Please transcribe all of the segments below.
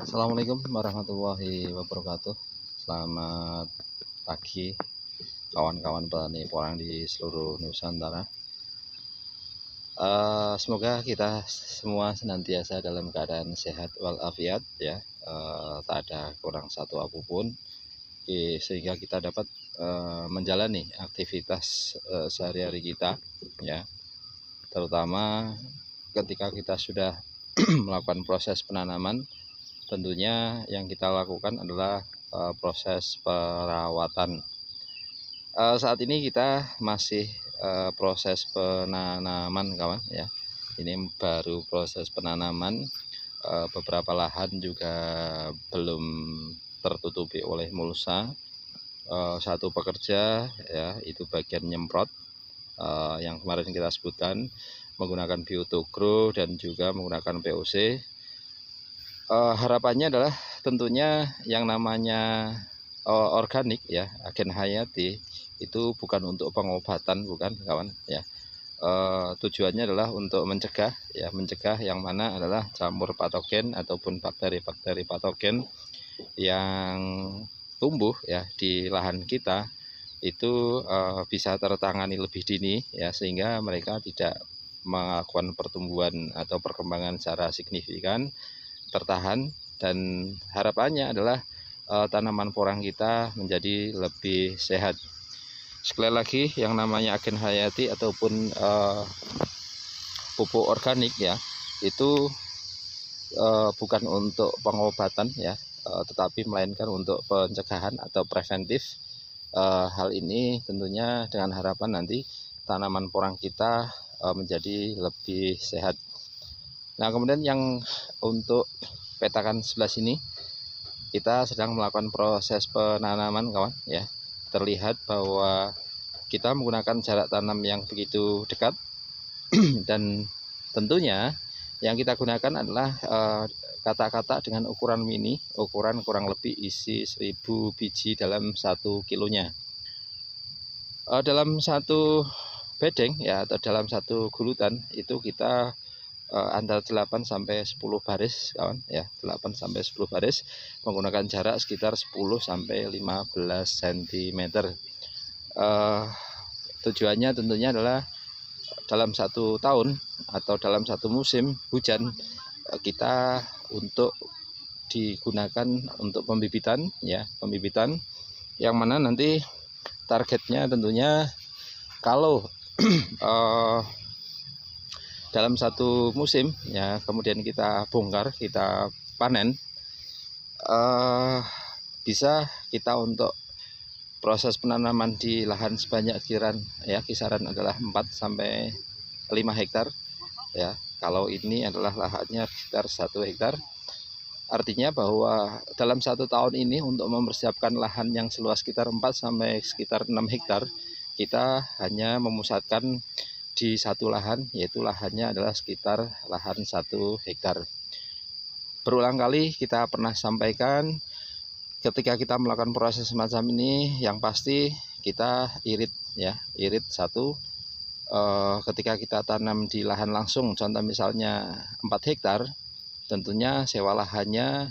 Assalamualaikum warahmatullahi wabarakatuh. Selamat pagi kawan-kawan petani porang di seluruh Nusantara. Semoga kita semua senantiasa dalam keadaan sehat walafiat ya. Tak ada kurang satu apapun, sehingga kita dapat menjalani aktivitas sehari-hari kita ya. Terutama ketika kita sudah melakukan proses penanaman, tentunya yang kita lakukan adalah proses perawatan. Saat ini kita masih proses penanaman kawan ya. Ini baru proses penanaman, beberapa lahan juga belum tertutupi oleh mulsa. Satu pekerja ya, itu bagian nyemprot yang kemarin kita sebutkan menggunakan Biotogro dan juga menggunakan POC. Harapannya adalah tentunya yang namanya organik ya, agen hayati itu bukan untuk pengobatan, bukan kawan ya. Tujuannya adalah untuk mencegah ya, mencegah yang mana adalah jamur patogen ataupun bakteri-bakteri patogen yang tumbuh ya di lahan kita itu bisa tertangani lebih dini ya, sehingga mereka tidak melakukan pertumbuhan atau perkembangan secara signifikan, tertahan, dan harapannya adalah tanaman porang kita menjadi lebih sehat. Sekali lagi, yang namanya agen hayati ataupun pupuk organik ya, itu bukan untuk pengobatan ya, tetapi melainkan untuk pencegahan atau preventif. Hal ini tentunya dengan harapan nanti tanaman porang kita menjadi lebih sehat. Nah, kemudian yang untuk petakan sebelah sini, kita sedang melakukan proses penanaman kawan ya. Terlihat bahwa kita menggunakan jarak tanam yang begitu dekat dan tentunya yang kita gunakan adalah kata-kata dengan ukuran mini, ukuran kurang lebih isi 1000 biji dalam 1 kilonya. Dalam satu bedeng ya, atau dalam satu gulutan itu kita antara 8 sampai 10 baris kawan ya, 8 sampai 10 baris menggunakan jarak sekitar 10 sampai 15 cm. Tujuannya tentunya adalah dalam 1 tahun atau dalam 1 musim hujan kita untuk digunakan untuk pembibitan ya, pembibitan yang mana nanti targetnya tentunya kalau dalam 1 musim ya, kemudian kita bongkar, kita panen, bisa kita untuk proses penanaman di lahan sebanyak kisaran adalah 4 sampai 5 hektar ya. Kalau ini adalah lahannya sekitar 1 hektar, artinya bahwa dalam 1 tahun ini untuk mempersiapkan lahan yang seluas sekitar 4 sampai sekitar 6 hektar, kita hanya memusatkan di satu lahan, yaitu lahannya adalah sekitar lahan 1 hektar. Berulang kali kita pernah sampaikan, ketika kita melakukan proses semacam ini, yang pasti kita irit ya, irit satu. Ketika kita tanam di lahan langsung, contoh misalnya 4 hektar, tentunya sewa lahannya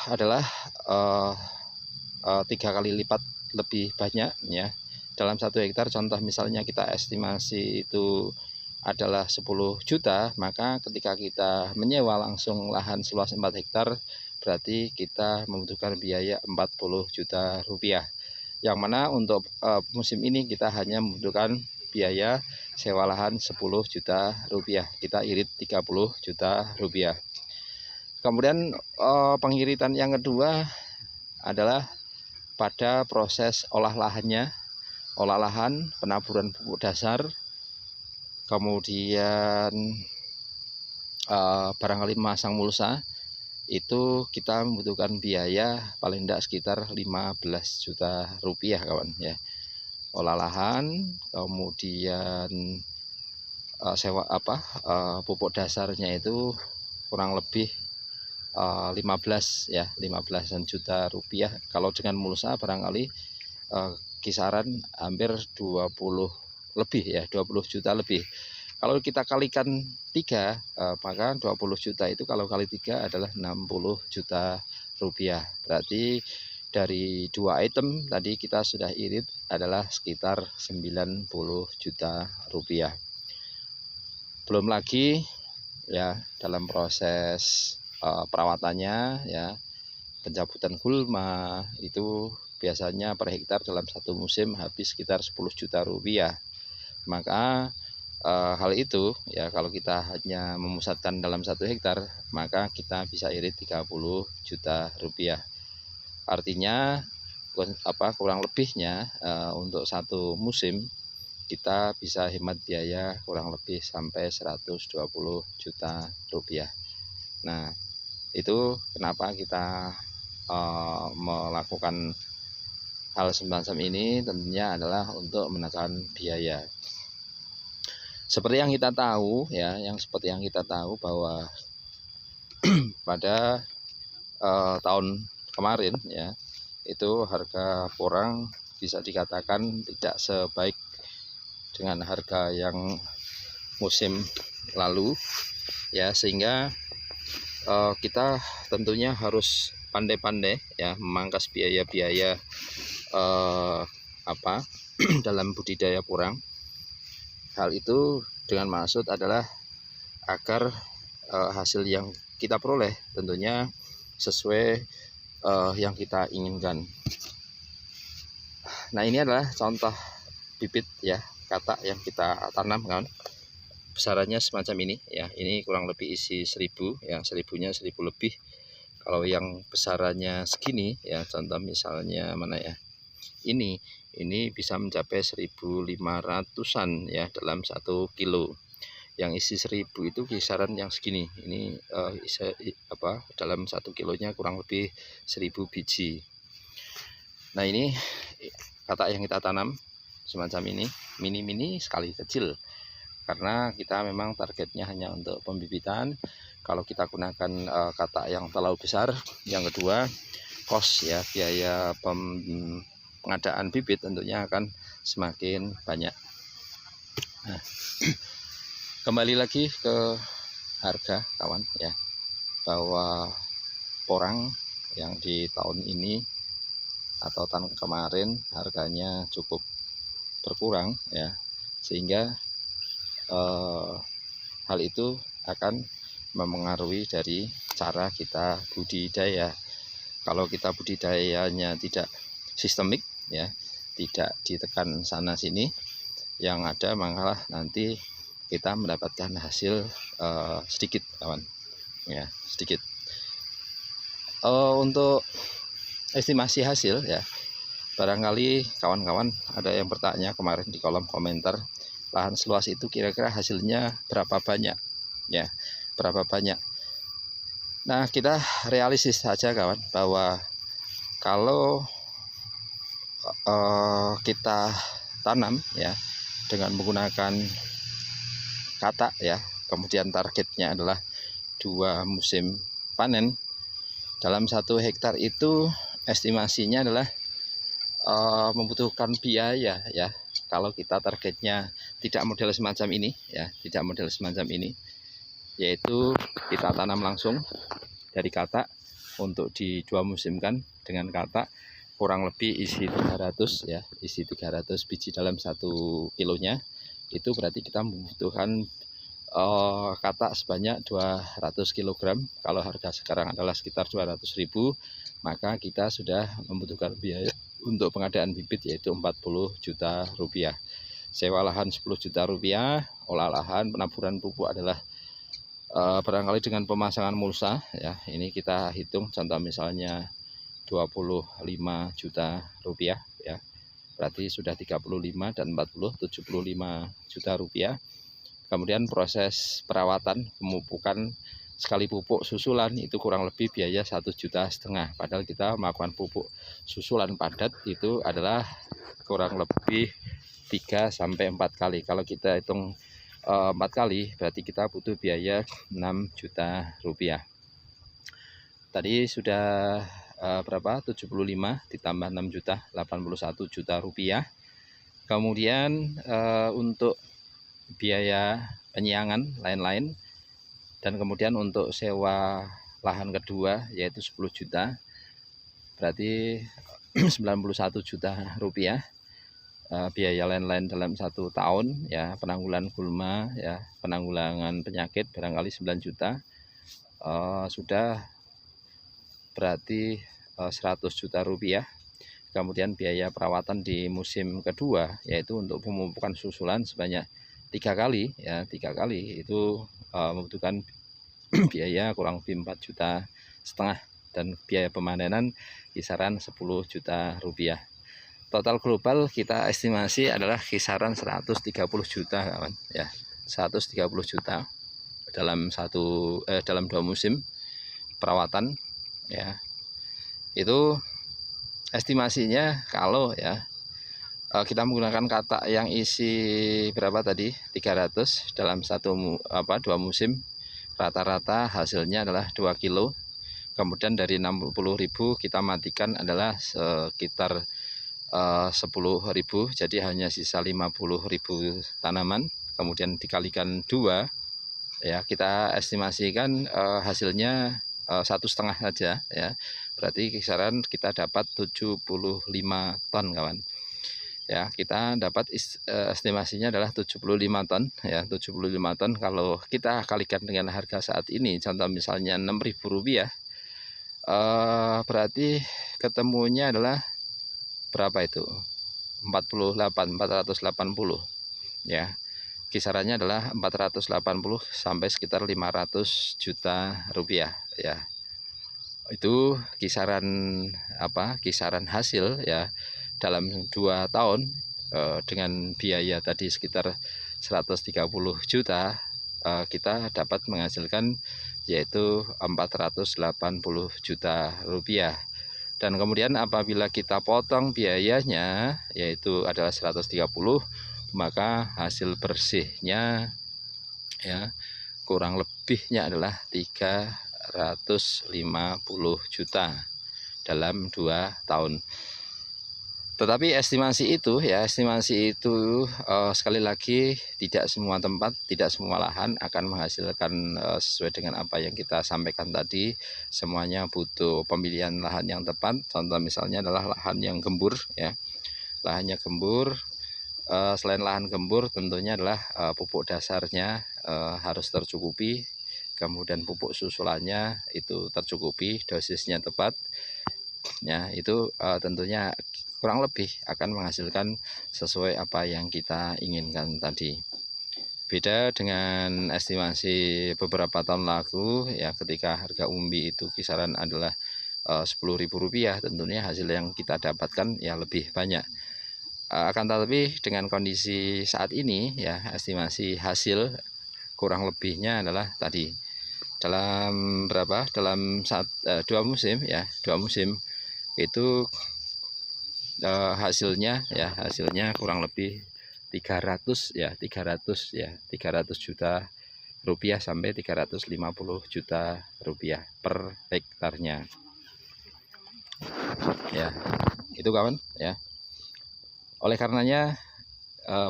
adalah 3 kali lipat lebih banyak ya. Dalam 1 hektar, contoh misalnya kita estimasi itu adalah 10 juta, maka ketika kita menyewa langsung lahan seluas 4 hektar, berarti kita membutuhkan biaya 40 juta rupiah. Yang mana untuk musim ini kita hanya membutuhkan biaya sewa lahan 10 juta rupiah. Kita irit 30 juta rupiah. Kemudian pengiritan yang kedua adalah pada proses olah lahannya. Olah lahan, penaburan pupuk dasar, kemudian barangkali memasang mulsa, itu kita membutuhkan biaya paling tidak sekitar 15 juta rupiah kawan ya. Olah lahan, kemudian sewa pupuk dasarnya itu kurang lebih 15 juta rupiah. Kalau dengan mulsa barangkali kisaran hampir 20 juta lebih. Kalau kita kalikan 3, maka 20 juta itu kalau kali 3 adalah 60 juta rupiah. Berarti dari 2 item tadi kita sudah irit adalah sekitar 90 juta rupiah. Belum lagi ya dalam proses perawatannya ya, pencabutan gulma itu biasanya per hektar dalam satu musim habis sekitar 10 juta rupiah. Maka hal itu ya, kalau kita hanya memusatkan dalam 1 hektar maka kita bisa irit 30 juta rupiah. Artinya kurang lebihnya untuk satu musim kita bisa hemat biaya kurang lebih sampai 120 juta rupiah. Nah, itu kenapa kita melakukan hal semacam ini, tentunya adalah untuk menekan biaya. Seperti yang kita tahu ya, bahwa pada tahun kemarin ya, itu harga porang bisa dikatakan tidak sebaik dengan harga yang musim lalu ya, sehingga kita tentunya harus pandai-pandai ya memangkas biaya-biaya dalam budidaya porang. Hal itu dengan maksud adalah agar hasil yang kita peroleh tentunya sesuai yang kita inginkan. Nah, ini adalah contoh bibit ya katak yang kita tanam kan. Besarannya semacam ini ya. Ini kurang lebih isi 1000 ya, 1000-nya 1000 lebih. Kalau yang besarannya segini ya, contoh misalnya mana ya, ini bisa mencapai 1500-an ya dalam 1 kilo. Yang isi 1000 itu kisaran yang segini. Ini dalam 1 kilonya kurang lebih 1000 biji. Nah, ini katak yang kita tanam semacam ini, mini sekali, kecil, karena kita memang targetnya hanya untuk pembibitan. Kalau kita gunakan katak yang terlalu besar, yang kedua cost ya, biaya pengadaan bibit tentunya akan semakin banyak. Nah, kembali lagi ke harga kawan ya, bahwa porang yang di tahun ini atau tahun kemarin harganya cukup berkurang ya, sehingga hal itu akan mempengaruhi dari cara kita budidaya. Kalau kita budidayanya tidak sistemik ya, tidak ditekan sana sini, yang ada malah nanti kita mendapatkan hasil sedikit kawan ya, sedikit. Untuk estimasi hasil ya, barangkali kawan-kawan ada yang bertanya kemarin di kolom komentar, lahan seluas itu kira-kira hasilnya berapa banyak ya, berapa banyak. Nah, kita realistis saja kawan, bahwa kalau kita tanam ya dengan menggunakan katak ya, kemudian targetnya adalah 2 musim panen, dalam 1 hektar itu estimasinya adalah membutuhkan biaya ya, kalau kita targetnya tidak model semacam ini ya, yaitu kita tanam langsung dari katak untuk di 2 musimkan dengan katak, kurang lebih isi 300 ya, isi 300 biji dalam 1 kilonya. Itu berarti kita membutuhkan katak sebanyak 200 kg. Kalau harga sekarang adalah sekitar 200.000, maka kita sudah membutuhkan biaya untuk pengadaan bibit yaitu 40 juta rupiah. Sewa lahan 10 juta rupiah, olah lahan, penaburan pupuk adalah barangkali dengan pemasangan mulsa ya. Ini kita hitung contoh misalnya 25 juta rupiah ya. Berarti sudah 35 dan 40, 75 juta rupiah. Kemudian proses perawatan, pemupukan sekali pupuk susulan itu kurang lebih biaya 1,5 juta. Padahal kita melakukan pupuk susulan padat itu adalah kurang lebih 3 sampai 4 kali. Kalau kita hitung 4 kali berarti kita butuh biaya 6 juta rupiah. Tadi sudah berapa? 75 ditambah 6 juta, 81 juta rupiah. Kemudian untuk biaya penyiangan lain-lain. Dan kemudian untuk sewa lahan kedua yaitu 10 juta, berarti 91 juta rupiah. Biaya lain-lain dalam 1 tahun ya, penanggulangan gulma ya, penanggulangan penyakit barangkali 9 juta, sudah berarti 100 juta rupiah. Kemudian biaya perawatan di musim kedua yaitu untuk pemupukan susulan sebanyak 3 kali ya, 3 kali itu membutuhkan biaya kurang lebih 4,5 juta, dan biaya pemanenan kisaran 10 juta rupiah. Total global kita estimasi adalah kisaran 130 juta kawan ya, 130 juta dalam dalam 2 musim perawatan ya. Itu estimasinya kalau ya kita menggunakan katak yang isi berapa tadi, 300 dalam 2 musim, rata-rata hasilnya adalah 2 kilo. Kemudian dari 60.000 kita matikan adalah sekitar 10.000, jadi hanya sisa 50.000 tanaman. Kemudian dikalikan 2 ya, kita estimasikan hasilnya 1,5 saja ya, berarti kisaran kita dapat 75 ton kawan ya. Kita dapat estimasinya adalah 75 ton ya, 75 ton. Kalau kita kalikan dengan harga saat ini, contoh misalnya 6.000 rupiah, berarti ketemunya adalah berapa itu, 480 ya, kisarannya adalah 480 sampai sekitar 500 juta rupiah ya. Itu kisaran kisaran hasil ya dalam 2 tahun dengan biaya tadi sekitar 130 juta, kita dapat menghasilkan yaitu 480 juta rupiah. Dan kemudian apabila kita potong biayanya yaitu adalah 130, maka hasil bersihnya ya kurang lebihnya adalah 350 juta dalam 2 tahun. Tetapi estimasi itu sekali lagi tidak semua tempat, tidak semua lahan akan menghasilkan sesuai dengan apa yang kita sampaikan tadi. Semuanya butuh pemilihan lahan yang tepat. Contoh misalnya adalah lahan yang gembur ya. Lahannya gembur, selain lahan gembur tentunya adalah pupuk dasarnya harus tercukupi. Kemudian pupuk susulannya itu tercukupi, dosisnya tepat. Ya, itu tentunya kurang lebih akan menghasilkan sesuai apa yang kita inginkan tadi. Beda dengan estimasi beberapa tahun lalu ya, ketika harga umbi itu kisaran adalah 10.000 rupiah, tentunya hasil yang kita dapatkan ya lebih banyak. Akan tetapi dengan kondisi saat ini ya, estimasi hasil kurang lebihnya adalah tadi dalam dalam 2 musim ya, 2 musim itu hasilnya kurang lebih 300 juta rupiah sampai 350 juta rupiah per hektarnya ya. Itu kawan ya. Oleh karenanya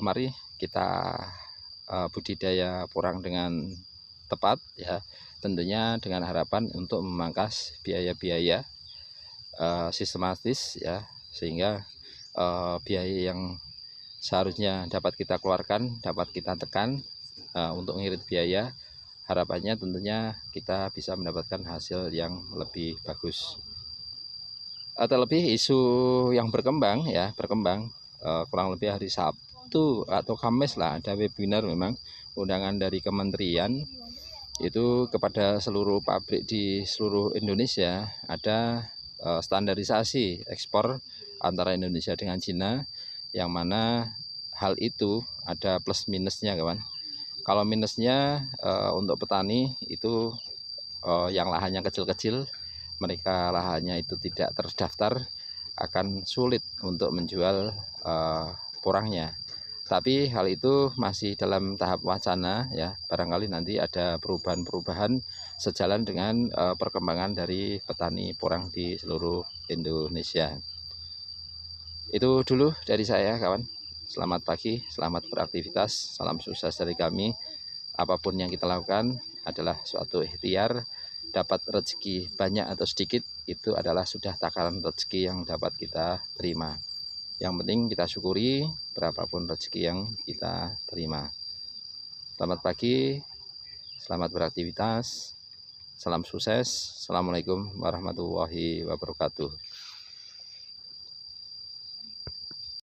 mari kita budidaya porang dengan tepat ya, tentunya dengan harapan untuk memangkas biaya-biaya sistematis ya, sehingga biaya yang seharusnya dapat kita keluarkan dapat kita tekan untuk mengirit biaya. Harapannya tentunya kita bisa mendapatkan hasil yang lebih bagus. Terlebih isu yang berkembang kurang lebih hari Sabtu atau Kamis lah, ada webinar memang undangan dari kementerian itu kepada seluruh pabrik di seluruh Indonesia. Ada standarisasi ekspor antara Indonesia dengan Cina, yang mana hal itu ada plus minusnya kawan. Kalau minusnya untuk petani itu yang lahannya kecil-kecil, mereka lahannya itu tidak terdaftar, akan sulit untuk menjual porangnya. Tapi hal itu masih dalam tahap wacana ya, barangkali nanti ada perubahan-perubahan sejalan dengan perkembangan dari petani porang di seluruh Indonesia. Itu dulu dari saya kawan. Selamat pagi, selamat beraktivitas, salam sukses dari kami. apapun yang kita lakukan adalah suatu ikhtiar. Dapat rezeki banyak atau sedikit itu adalah sudah takaran rezeki yang dapat kita terima. Yang penting kita syukuri berapapun rezeki yang kita terima. Selamat pagi, selamat beraktivitas, salam sukses. Assalamualaikum warahmatullahi wabarakatuh.